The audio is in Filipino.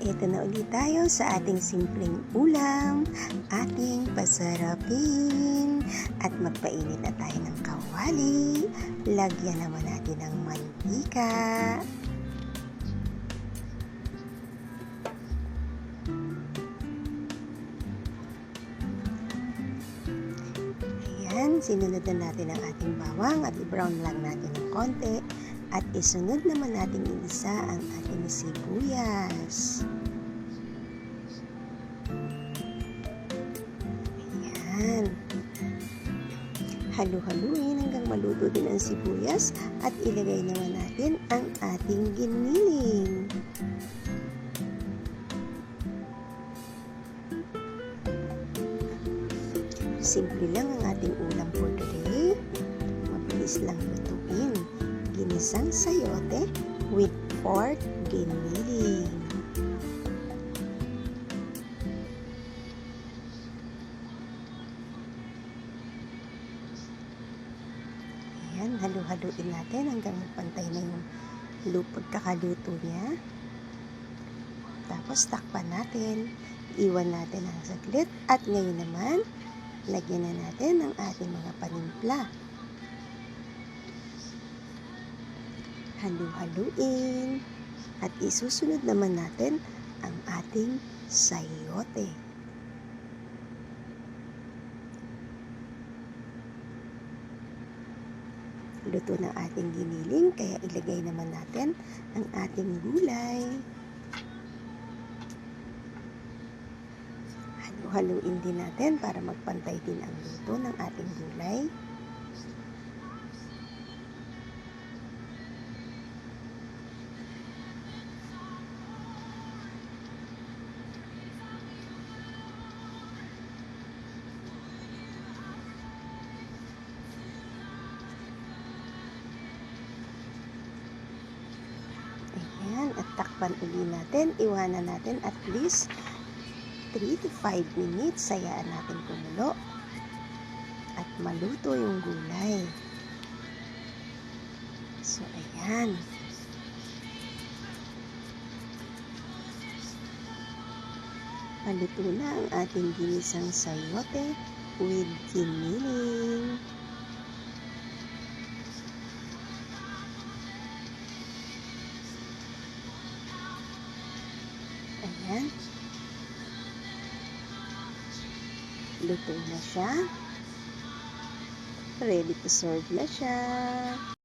Ito na ulit tayo sa ating simpleng ulam, ating pasarapin. At magpainit na tayo ng kawali. Lagyan naman natin ng mantika. Ayan, sinunod na natin ang ating bawang at i-brown lang natin ng konti. At isunod naman natin isa ang ating sibuyas. Ayan. Halu-haluin hanggang maluto din ang sibuyas at ilagay naman natin ang ating giniling. Simple lang ang ating ulam for today. Mabilis lang lutuin. Ginisang sayote with pork giniling. Ayan, halu-haluin natin hanggang pantay na yung pagkakaluto niya. Tapos takpan natin, iwan natin ang saglit at ngayon naman, lagyan na natin ang ating mga panimpla. Halu-haluin at isusunod naman natin ang ating sayote. Luto na ating giniling kaya ilagay naman natin ang ating gulay. Halu-haluin din natin para magpantay din ang luto ng ating gulay. Ayan, at takpan uli natin. Iwanan natin at least 3 to 5 minutes. Sayaan natin kumulo at maluto yung gulay. So, ayan. Maluto na ang ating ginisang sayote with giniling. Ayan. Luto na siya. Ready to serve na siya.